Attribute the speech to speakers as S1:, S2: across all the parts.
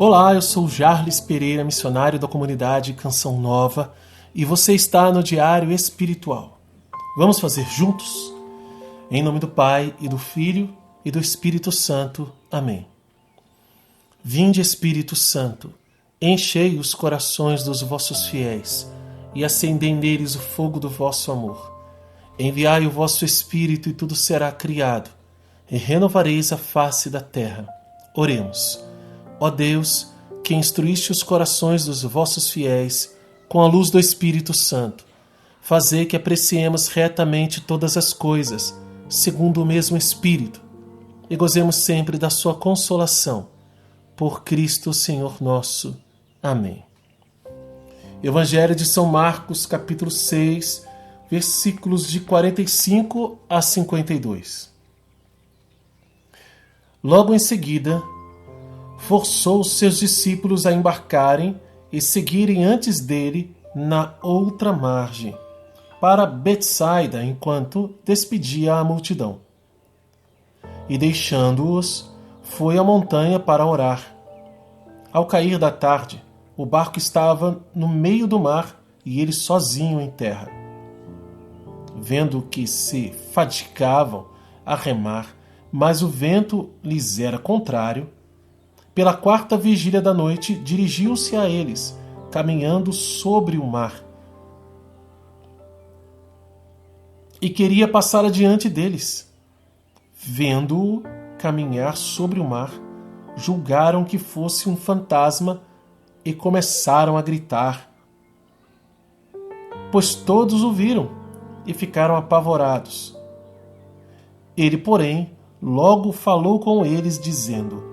S1: Olá, eu sou Jarles Pereira, missionário da comunidade Canção Nova, e você está no Diário Espiritual. Vamos fazer juntos? Em nome do Pai, e do Filho, e do Espírito Santo. Amém. Vinde, Espírito Santo, enchei os corações dos vossos fiéis, e acendei neles o fogo do vosso amor. Enviai o vosso Espírito, e tudo será criado, e renovareis a face da terra. Oremos. Ó Deus, que instruíste os corações dos vossos fiéis com a luz do Espírito Santo, fazei que apreciemos retamente todas as coisas, segundo o mesmo Espírito, e gozemos sempre da sua consolação. Por Cristo, Senhor nosso. Amém. Evangelho de São Marcos, capítulo 6, versículos de 45 a 52. Logo em seguida, forçou os seus discípulos a embarcarem e seguirem antes dele na outra margem, para Betsaida, enquanto despedia a multidão. E deixando-os, foi à montanha para orar. Ao cair da tarde, o barco estava no meio do mar e ele sozinho em terra. Vendo que se fatigavam a remar, mas o vento lhes era contrário, pela quarta vigília da noite, dirigiu-se a eles, caminhando sobre o mar. E queria passar adiante deles. Vendo-o caminhar sobre o mar, julgaram que fosse um fantasma e começaram a gritar. Pois todos o viram e ficaram apavorados. Ele, porém, logo falou com eles, dizendo: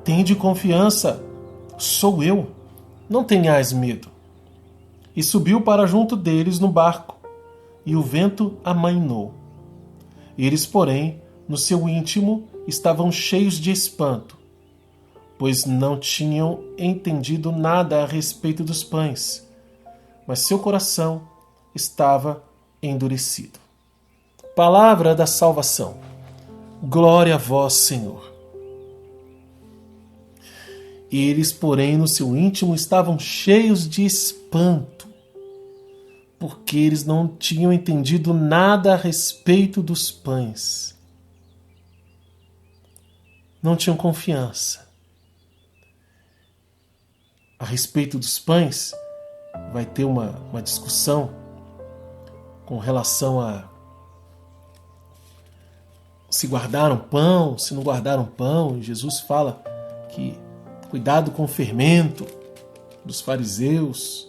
S1: Tende confiança, sou eu, não tenhais medo. E subiu para junto deles no barco, e o vento amainou. Eles, porém, no seu íntimo, estavam cheios de espanto, pois não tinham entendido nada a respeito dos pães, mas seu coração estava endurecido. Palavra da salvação. Glória a vós, Senhor. Eles, porém, no seu íntimo estavam cheios de espanto, porque eles não tinham entendido nada a respeito dos pães. Não tinham confiança. A respeito dos pães, vai ter uma discussão com relação a se guardaram pão, se não guardaram pão. E Jesus fala que cuidado com o fermento dos fariseus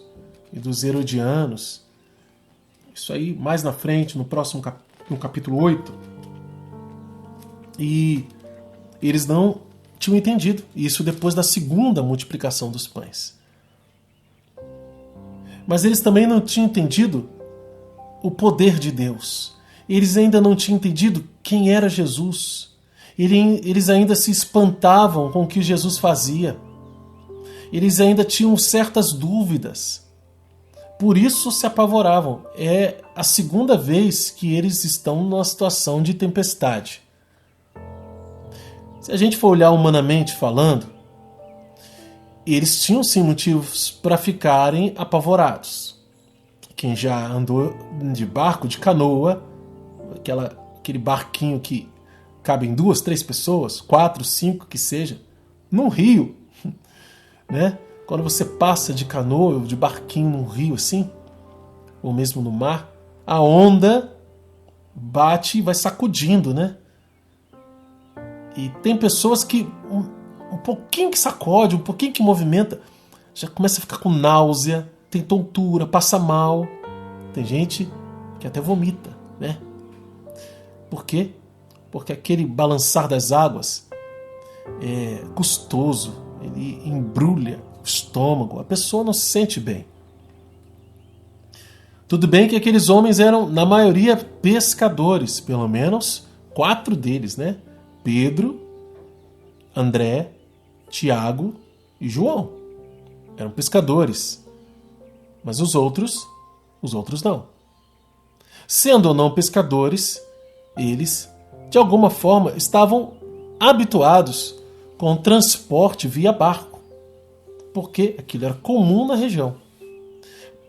S1: e dos herodianos. Isso aí mais na frente, no capítulo 8. E eles não tinham entendido. Isso depois da segunda multiplicação dos pães. Mas eles também não tinham entendido o poder de Deus. Eles ainda não tinham entendido quem era Jesus. Eles ainda se espantavam com o que Jesus fazia. Eles ainda tinham certas dúvidas. Por isso se apavoravam. É a segunda vez que eles estão numa situação de tempestade. Se a gente for olhar humanamente falando, eles tinham sim motivos para ficarem apavorados. Quem já andou de barco, de canoa, aquele barquinho que cabem 2, 3 pessoas, 4, 5 que seja, num rio, né? Quando você passa de canoa ou de barquinho num rio assim, ou mesmo no mar, a onda bate e vai sacudindo, né? E tem pessoas que um pouquinho que sacode, um pouquinho que movimenta, já começa a ficar com náusea, tem tontura, passa mal. Tem gente que até vomita, né? Por quê? Porque aquele balançar das águas é custoso, ele embrulha o estômago, a pessoa não se sente bem. Tudo bem que aqueles homens eram, na maioria, pescadores, pelo menos 4 deles, né? Pedro, André, Tiago e João. Eram pescadores. Mas os outros não. Sendo ou não pescadores, eles, de alguma forma, estavam habituados com o transporte via barco. porque aquilo era comum na região.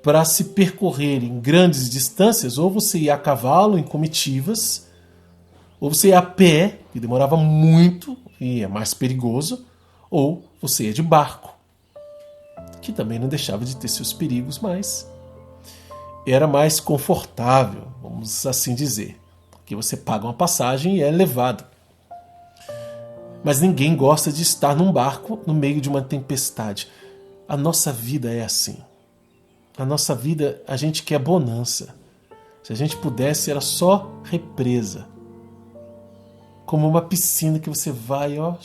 S1: Para se percorrer em grandes distâncias, ou você ia a cavalo em comitivas, ou você ia a pé, que demorava muito e é mais perigoso, ou você ia de barco, que também não deixava de ter seus perigos, mas era mais confortável, vamos assim dizer, porque você paga uma passagem e é levado. Mas ninguém gosta de estar num barco no meio de uma tempestade. A nossa vida é assim. A nossa vida, a gente quer bonança. Se a gente pudesse, era só represa. Como uma piscina que você vai, ó,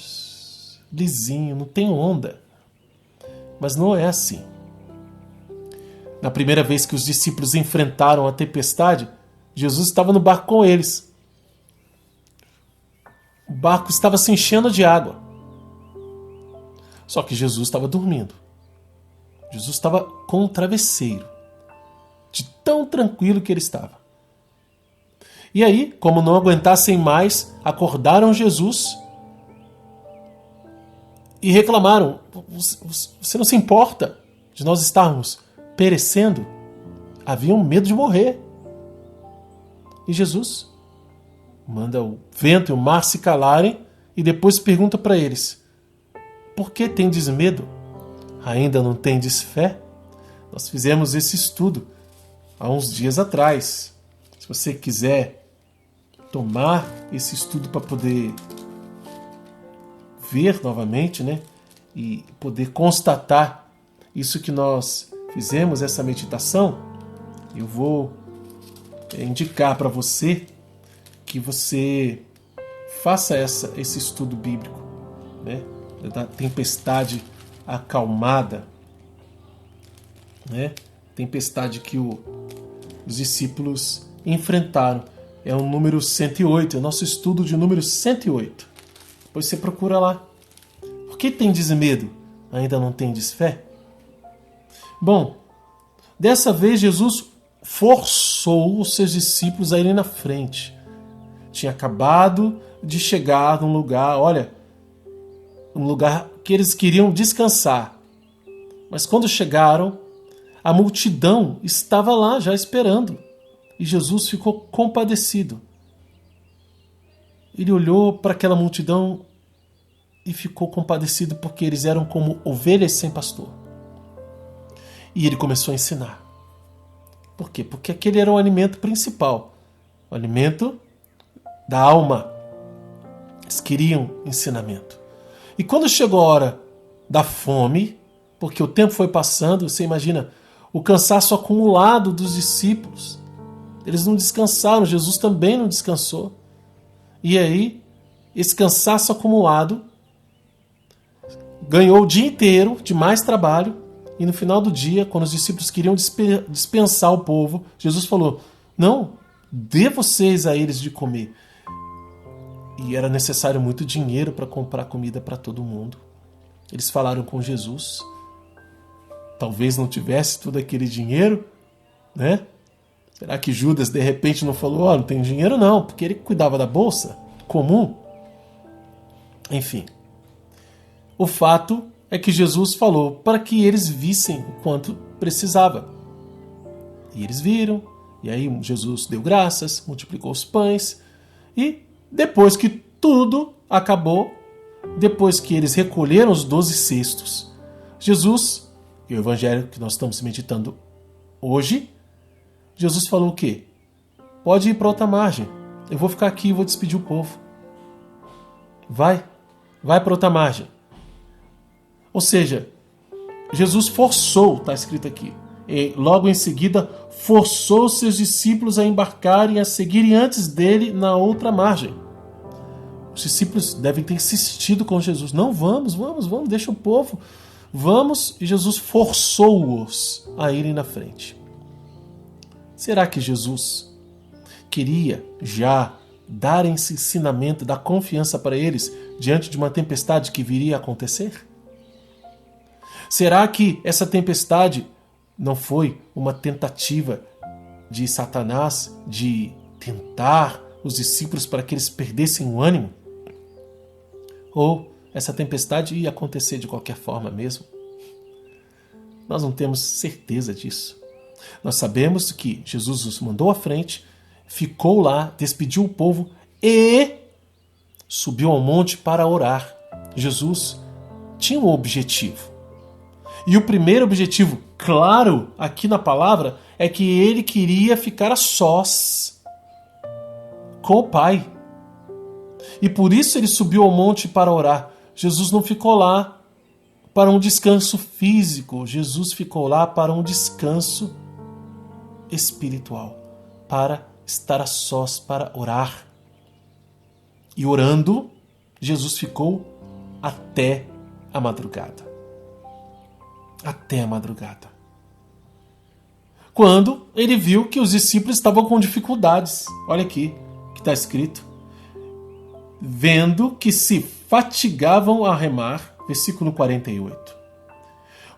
S1: lisinho, não tem onda. Mas não é assim. Na primeira vez que os discípulos enfrentaram a tempestade, Jesus estava no barco com eles. O barco estava se enchendo de água. Só que Jesus estava dormindo. Jesus estava com um travesseiro, de tão tranquilo que ele estava. E aí, como não aguentassem mais, acordaram Jesus e reclamaram: você não se importa de nós estarmos perecendo? Haviam medo de morrer. E Jesus manda o vento e o mar se calarem e depois pergunta para eles: por que tendes medo? Ainda não tendes fé? Nós fizemos esse estudo há uns dias atrás. Se você quiser tomar esse estudo para poder ver novamente, né, e poder constatar isso que nós fizemos, essa meditação, eu vou indicar para você que você faça esse estudo bíblico, né, da tempestade acalmada, né? Tempestade que os discípulos enfrentaram. É o número 108, é o nosso estudo de número 108. Depois você procura lá. Por que tendes medo? Ainda não tendes fé? Bom, dessa vez Jesus forçou os seus discípulos a irem na frente. Tinha acabado de chegar num lugar, olha, um lugar que eles queriam descansar. Mas quando chegaram, a multidão estava lá já esperando. E Jesus ficou compadecido. Ele olhou para aquela multidão e ficou compadecido porque eles eram como ovelhas sem pastor. E ele começou a ensinar. Por quê? Porque aquele era o alimento principal. O alimento da alma. Eles queriam ensinamento. E quando chegou a hora da fome, porque o tempo foi passando, você imagina o cansaço acumulado dos discípulos. Eles não descansaram, Jesus também não descansou. E aí, esse cansaço acumulado ganhou o dia inteiro de mais trabalho. E no final do dia, quando os discípulos queriam dispensar o povo, Jesus falou: não, dê vocês a eles de comer. E era necessário muito dinheiro para comprar comida para todo mundo. Eles falaram com Jesus. Talvez não tivesse todo aquele dinheiro, né? Será que Judas de repente não falou: não tem dinheiro não, porque ele cuidava da bolsa comum? Enfim. O fato é que Jesus falou para que eles vissem o quanto precisava. E eles viram, e aí Jesus deu graças, multiplicou os pães, e depois que tudo acabou, depois que eles recolheram os 12 cestos, Jesus, e o evangelho que nós estamos meditando hoje, Jesus falou o quê? Pode ir para outra margem, eu vou ficar aqui e vou despedir o povo. Vai para outra margem. Ou seja, Jesus forçou, está escrito aqui, e logo em seguida forçou seus discípulos a embarcarem, a seguirem antes dele na outra margem. Os discípulos devem ter insistido com Jesus: não, vamos, deixa o povo, vamos. E Jesus forçou-os a irem na frente. Será que Jesus queria já dar esse ensinamento, dar confiança para eles diante de uma tempestade que viria a acontecer? Será que essa tempestade não foi uma tentativa de Satanás de tentar os discípulos para que eles perdessem o ânimo? Ou essa tempestade ia acontecer de qualquer forma mesmo? Nós não temos certeza disso. Nós sabemos que Jesus os mandou à frente, ficou lá, despediu o povo e subiu ao monte para orar. Jesus tinha um objetivo. E o primeiro objetivo, claro, aqui na palavra, é que ele queria ficar a sós com o Pai. E por isso ele subiu ao monte para orar. Jesus não ficou lá para um descanso físico. Jesus ficou lá para um descanso espiritual, para estar a sós, para orar. E orando, Jesus ficou até a madrugada. Até a madrugada. Quando ele viu que os discípulos estavam com dificuldades. Olha aqui que está escrito. Vendo que se fatigavam a remar, versículo 48.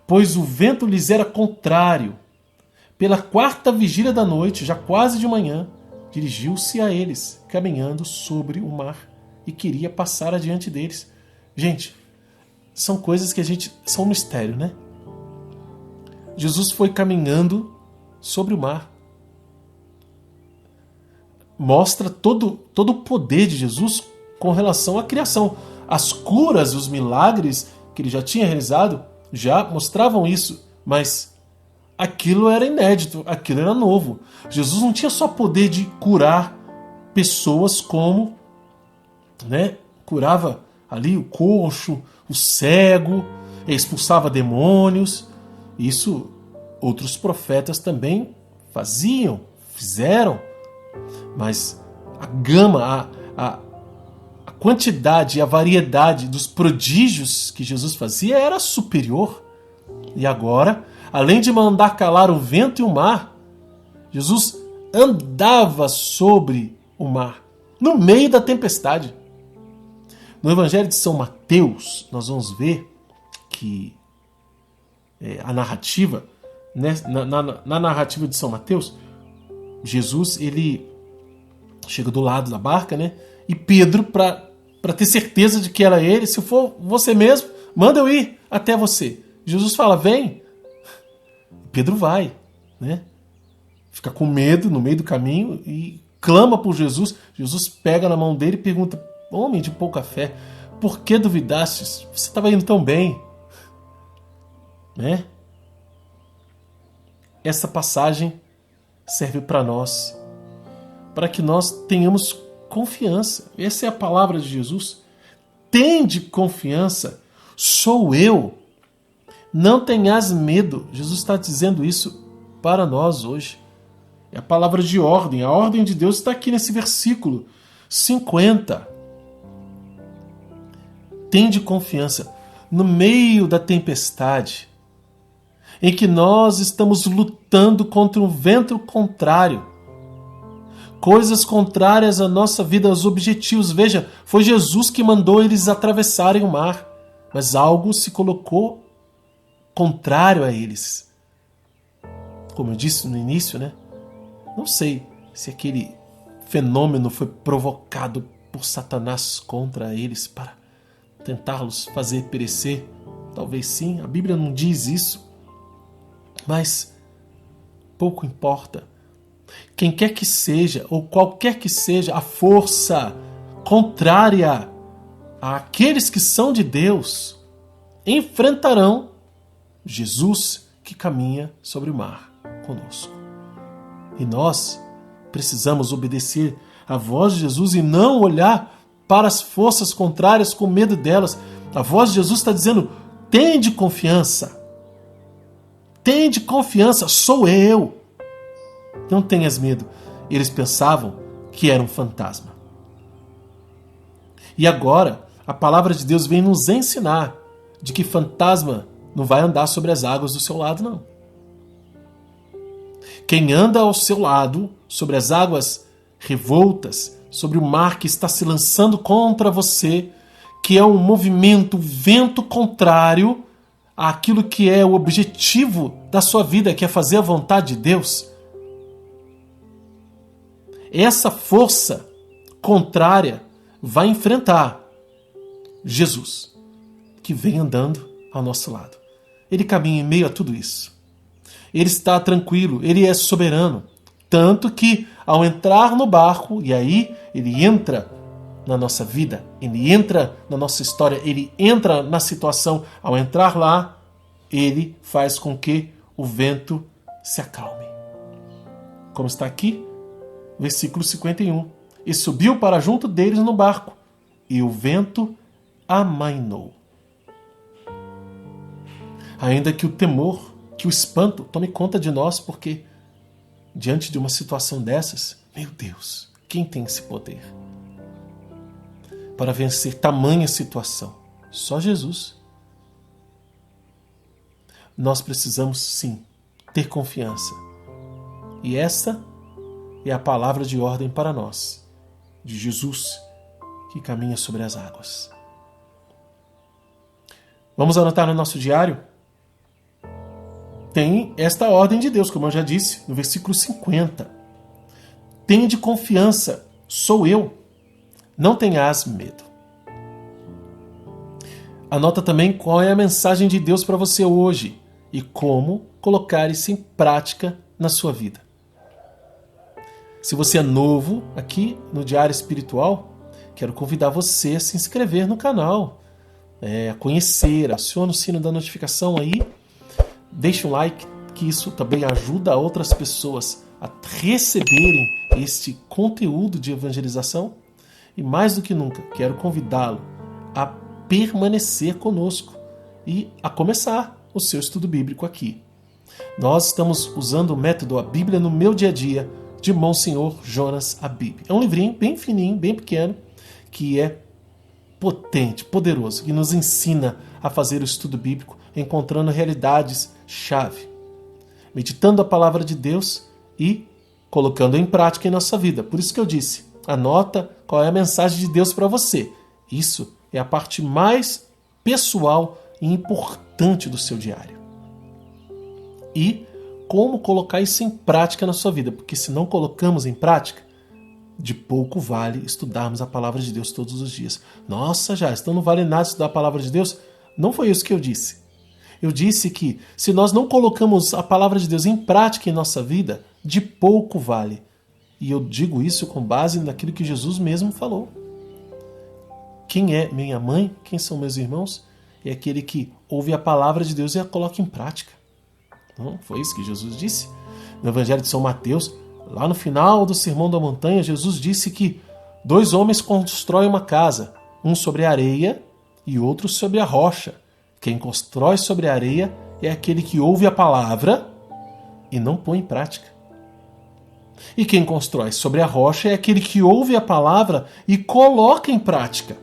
S1: Pois o vento lhes era contrário. Pela quarta vigília da noite, já quase de manhã, dirigiu-se a eles, caminhando sobre o mar, e queria passar adiante deles. Gente, são coisas que são um mistério, né? Jesus foi caminhando sobre o mar. Mostra todo o poder de Jesus com relação à criação. As curas, os milagres que ele já tinha realizado já mostravam isso, mas aquilo era inédito, aquilo era novo. Jesus não tinha só poder de curar pessoas como, curava ali o coxo, o cego, expulsava demônios. Isso outros profetas também fizeram. Mas a gama, a quantidade e a variedade dos prodígios que Jesus fazia era superior. E agora, além de mandar calar o vento e o mar, Jesus andava sobre o mar, no meio da tempestade. No Evangelho de São Mateus, nós vamos ver que a narrativa, na narrativa de São Mateus, Jesus ele chega do lado da barca, e Pedro, para ter certeza de que era ele, se for você mesmo, manda eu ir até você. Jesus fala, vem. Pedro vai, fica com medo no meio do caminho e clama por Jesus. Jesus pega na mão dele e pergunta, homem de pouca fé, por que duvidastes? Você estava indo tão bem. Essa passagem serve para nós, para que nós tenhamos confiança. Essa é a palavra de Jesus. Tende confiança, sou eu. Não tenhas medo. Jesus está dizendo isso para nós hoje. É a palavra de ordem. A ordem de Deus está aqui nesse versículo 50. Tende confiança. No meio da tempestade, em que nós estamos lutando contra um vento contrário, coisas contrárias à nossa vida, aos objetivos. Veja, foi Jesus que mandou eles atravessarem o mar, mas algo se colocou contrário a eles. Como eu disse no início, não sei se aquele fenômeno foi provocado por Satanás contra eles para tentá-los fazer perecer. Talvez sim, a Bíblia não diz isso, mas pouco importa. Quem quer que seja, ou qualquer que seja a força contrária àqueles que são de Deus, enfrentarão Jesus que caminha sobre o mar conosco. E nós precisamos obedecer à voz de Jesus e não olhar para as forças contrárias com medo delas. A voz de Jesus está dizendo, tende confiança. Tende confiança, sou eu. Não tenhas medo. Eles pensavam que era um fantasma. E agora, a palavra de Deus vem nos ensinar de que fantasma não vai andar sobre as águas do seu lado, não. Quem anda ao seu lado, sobre as águas revoltas, sobre o mar que está se lançando contra você, que é um movimento, vento contrário àquilo que é o objetivo da sua vida, que é fazer a vontade de Deus. Essa força contrária vai enfrentar Jesus, que vem andando ao nosso lado. Ele caminha em meio a tudo isso. Ele está tranquilo, ele é soberano. Tanto que, ao entrar no barco, e aí ele entra na nossa vida, ele entra na nossa história, ele entra na situação. Ao entrar lá, ele faz com que o vento se acalme. Como está aqui, versículo 51. E subiu para junto deles no barco, e o vento amainou. Ainda que o temor, que o espanto tome conta de nós, porque diante de uma situação dessas, meu Deus, quem tem esse poder para vencer tamanha situação? Só Jesus. Nós precisamos sim ter confiança. E essa é a palavra de ordem para nós, de Jesus que caminha sobre as águas. Vamos anotar no nosso diário? Tem esta ordem de Deus, como eu já disse, no versículo 50. Tende confiança, sou eu, não tenhas medo. Anota também qual é a mensagem de Deus para você hoje e como colocar isso em prática na sua vida. Se você é novo aqui no Diário Espiritual, quero convidar você a se inscrever no canal, a conhecer, aciona o sino da notificação aí, deixe um like, que isso também ajuda outras pessoas a receberem este conteúdo de evangelização. E mais do que nunca, quero convidá-lo a permanecer conosco e a começar o seu estudo bíblico aqui. Nós estamos usando o método A Bíblia no Meu Dia a Dia, de Monsenhor Jonas Habib. É um livrinho bem fininho, bem pequeno, que é potente, poderoso, que nos ensina a fazer o estudo bíblico, encontrando realidades-chave, meditando a palavra de Deus e colocando em prática em nossa vida. Por isso que eu disse, anota qual é a mensagem de Deus para você. Isso é a parte mais pessoal e importante do seu diário. E como colocar isso em prática na sua vida, porque se não colocamos em prática, de pouco vale estudarmos a palavra de Deus todos os dias. Nossa, então não vale nada estudar a palavra de Deus? Não foi isso que eu disse. Eu disse que se nós não colocamos a palavra de Deus em prática em nossa vida, de pouco vale. E eu digo isso com base naquilo que Jesus mesmo falou. Quem é minha mãe? Quem são meus irmãos? É aquele que ouve a palavra de Deus e a coloca em prática. Não foi isso que Jesus disse? No Evangelho de São Mateus, lá no final do Sermão da Montanha, Jesus disse que 2 homens constroem uma casa, um sobre a areia e outro sobre a rocha. Quem constrói sobre a areia é aquele que ouve a palavra e não põe em prática. E quem constrói sobre a rocha é aquele que ouve a palavra e coloca em prática.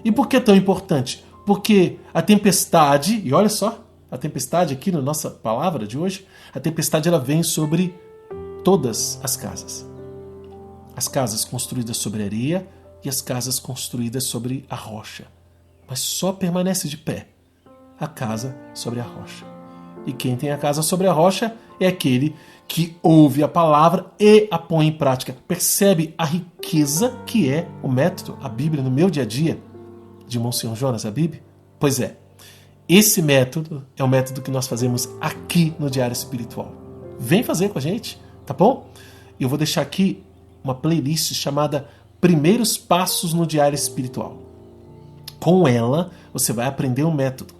S1: E por que é tão importante? Porque a tempestade, e olha só, a tempestade aqui na nossa palavra de hoje, a tempestade ela vem sobre todas as casas. As casas construídas sobre areia e as casas construídas sobre a rocha. Mas só permanece de pé a casa sobre a rocha. E quem tem a casa sobre a rocha é aquele que ouve a palavra e a põe em prática. Percebe a riqueza que é o método, a Bíblia no Meu Dia a Dia, de Monsenhor Jonas Habib? Pois é, esse método é o método que nós fazemos aqui no Diário Espiritual. Vem fazer com a gente, tá bom? Eu vou deixar aqui uma playlist chamada Primeiros Passos no Diário Espiritual. Com ela, você vai aprender o método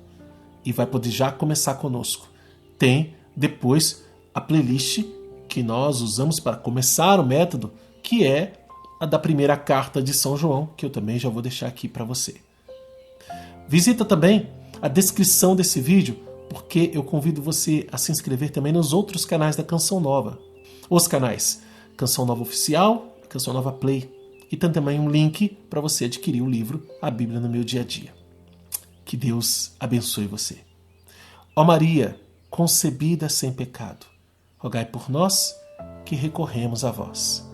S1: e vai poder já começar conosco. Tem depois a playlist que nós usamos para começar o método, que é a da primeira carta de São João, que eu também já vou deixar aqui para você. Visita também a descrição desse vídeo, porque eu convido você a se inscrever também nos outros canais da Canção Nova. Os canais Canção Nova Oficial, Canção Nova Play. E tem também um link para você adquirir o livro A Bíblia no Meu Dia a Dia. Que Deus abençoe você. Ó Maria, concebida sem pecado, rogai por nós que recorremos a vós.